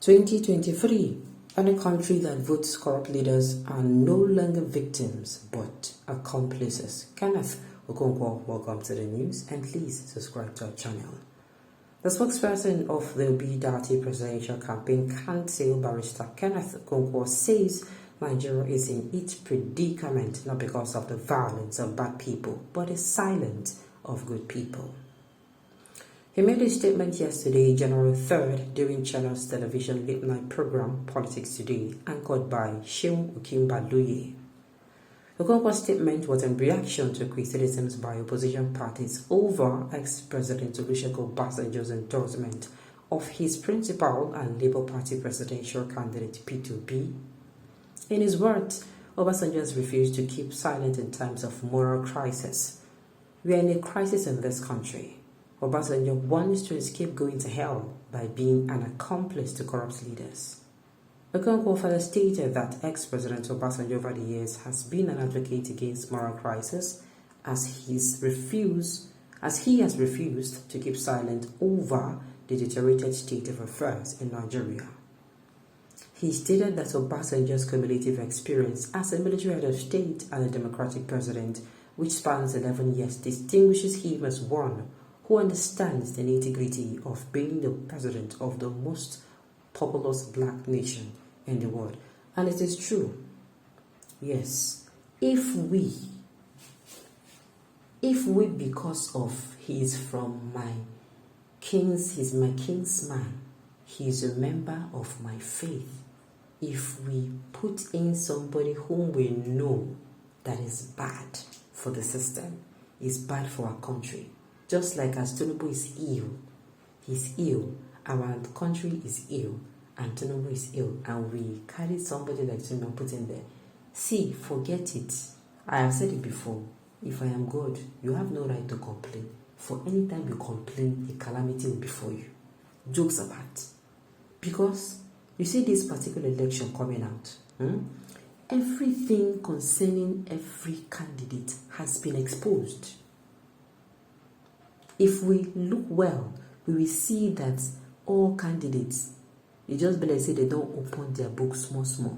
2023, and a country that votes corrupt leaders are no longer victims but accomplices. Kenneth, Okonkwo, welcome to the news, and please subscribe to our channel. The spokesperson of the Obi presidential campaign, Council Barrister Kenneth Okonkwo, says Nigeria is in its predicament not because of the violence of bad people, but the silence of good people. He made a statement yesterday, January 3rd, during Channel's television late night program Politics Today, anchored by Seun Okimbaluye. Okonkwo's statement was in reaction to criticisms by opposition parties over ex-President Olusegun Obasanjo's endorsement of his principal and Labour Party presidential candidate P2P. In his words, Obasanjo has refused to keep silent in times of moral crisis. We are in a crisis in this country. Obasanjo wants to escape going to hell by being an accomplice to corrupt leaders. Okonkwo further stated that ex-President Obasanjo over the years has been an advocate against moral crisis as he has refused to keep silent over the deteriorated state of affairs in Nigeria. He stated that Obasanjo's cumulative experience as a military head of state and a democratic president, which spans 11 years, distinguishes him as one who understands the nitty-gritty of being the president of the most populous black nation in the world. And it is true. Yes, if we because of he's my kinsman, he's a member of my faith, if we put in somebody whom we know that is bad for the system, is bad for our country, just like as Tinubu is ill, he's ill, our country is ill, and Tinubu is ill, and we carry somebody like Tinubu and put in there. See, forget it. I have said it before. If I am God, you have no right to complain. For any time you complain, a calamity will befall you. Jokes apart. Because you see this particular election coming out, everything concerning every candidate has been exposed. If we look well, we will see that all candidates, you just better say they don't open their books small.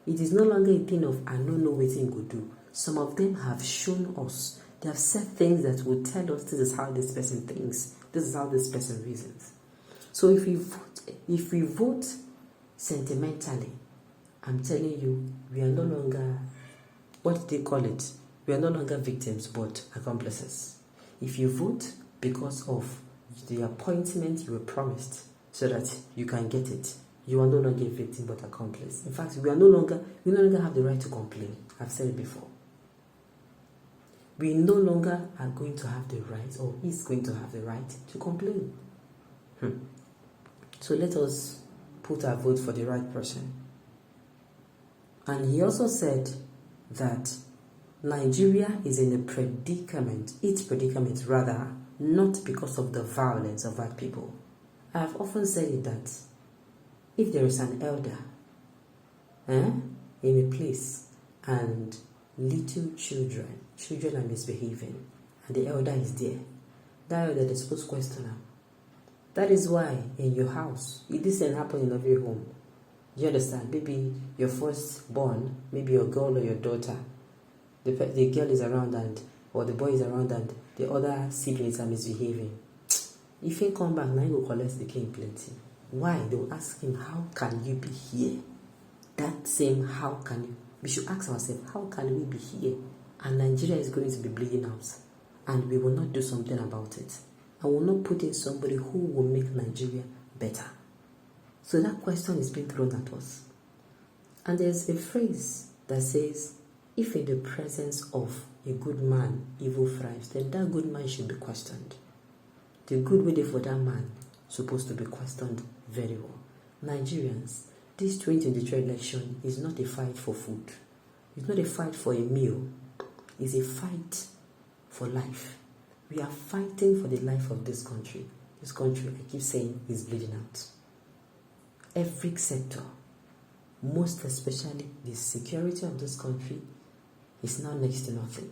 It is no longer a thing of I don't know what thing go do. Some of them have shown us, they have said things that will tell us this is how this person thinks, this is how this person reasons. So if we vote sentimentally, I'm telling you, we are no longer, what do they call it? We are no longer victims but accomplices. If you vote because of the appointment you were promised so that you can get it, you are no longer a victim but accomplice. In fact, we no longer have the right to complain. I've said it before. We no longer are going to have the right, or is going to have the right to complain. So let us put our vote for the right person. And he also said that Nigeria is in a predicament, its predicament rather, not because of the violence of bad people. I have often said it that if there is an elder in a place and little children are misbehaving and the elder is there, that elder is supposed to question him. That is why in your house, this can happen in every home. You understand? Maybe your firstborn, maybe your girl or your daughter, the girl is around or the boy is around and the other siblings are misbehaving. If he come back, now he will collect the king plenty. Why? They will ask him, how can you be here? That same, how can you? We should ask ourselves, how can we be here? And Nigeria is going to be bleeding out. And we will not do something about it. I will not put in somebody who will make Nigeria better. So that question is being thrown at us. And there's a phrase that says, if in the presence of a good man, evil thrives, then that good man should be questioned. The good way for that man is supposed to be questioned very well. Nigerians, this 2023 election is not a fight for food. It's not a fight for a meal. It's a fight for life. We are fighting for the life of this country. This country, I keep saying, is bleeding out. Every sector, most especially the security of this country, is now next to nothing.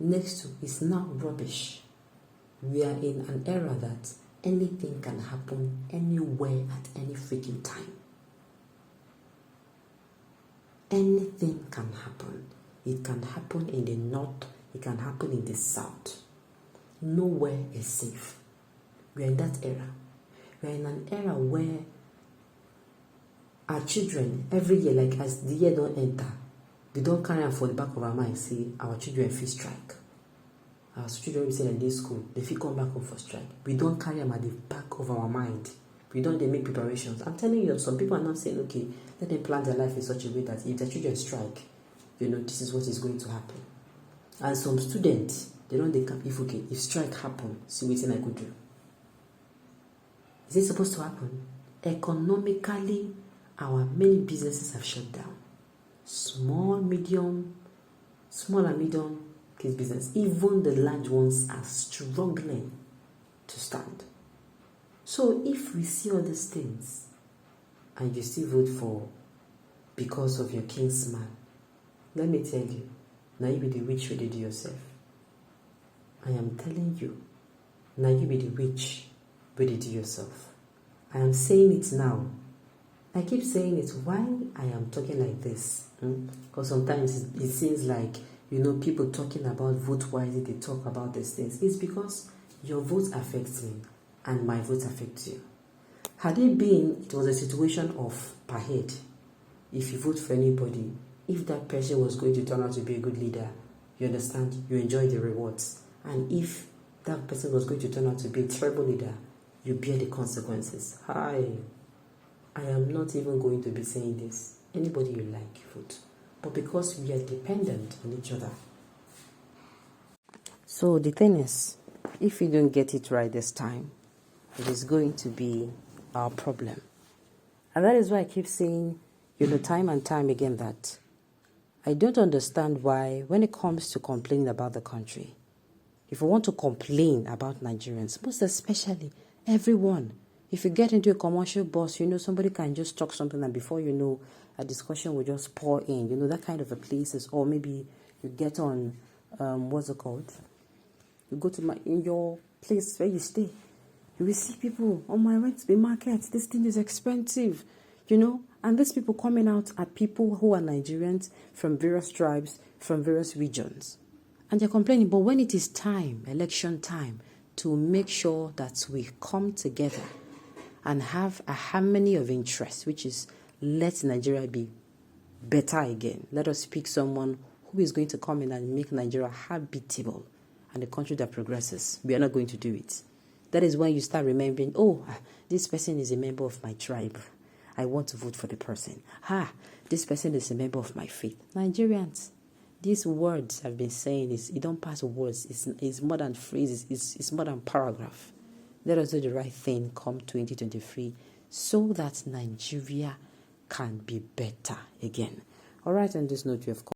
Next to is now rubbish. We are in an era that anything can happen anywhere at any freaking time. Anything can happen. It can happen in the north. It can happen in the south. Nowhere is safe. We are in that era. We are in an era where our children, every year, like as the year don't enter, we don't carry them for the back of our mind, say, our children feel strike. Our children, we say in this school, they feel come back home for strike. We don't carry them at the back of our mind. We don't they make preparations. I'm telling you, some people are not saying, okay, let them plan their life in such a way that if their children strike, this is what is going to happen. And some students, they don't if strike happen, see what I could do. Is it supposed to happen? Economically, our many businesses have shut down. Small and medium case business, even the large ones are struggling to stand. So if we see all these things and you still vote for because of your kinsman, let me tell you, now you be the witch you did yourself. I am telling you, now you be the witch you did yourself. I am saying it now. I keep saying it. Why I am talking like this? Because sometimes it seems like, people talking about vote wisely, they talk about these things. It's because your vote affects me and my vote affects you. Had it was a situation of per head. If you vote for anybody, if that person was going to turn out to be a good leader, you understand, you enjoy the rewards. And if that person was going to turn out to be a terrible leader, you bear the consequences. I am not even going to be saying this. Anybody you like, vote. But because we are dependent on each other. So the thing is, if we don't get it right this time, it is going to be our problem. And that is why I keep saying, time and time again that I don't understand why, when it comes to complaining about the country, if we want to complain about Nigerians, most especially everyone, if you get into a commercial bus, somebody can just talk something and before you know, a discussion will just pour in, that kind of a places. Or maybe you get on, what's it called? You go to in your place where you stay. You will see people, on my way to the market, this thing is expensive, and these people coming out are people who are Nigerians from various tribes, from various regions. And they're complaining, but when it is time, election time, to make sure that we come together and have a harmony of interest, which is let Nigeria be better again. Let us pick someone who is going to come in and make Nigeria habitable and a country that progresses. We are not going to do it. That is when you start remembering, this person is a member of my tribe. I want to vote for the person. This person is a member of my faith. Nigerians, these words I've been saying, it don't pass words. It's more than phrases. It's more than paragraph. Let us do the right thing come 2023 so that Nigeria can be better again. All right, on this note, we have come.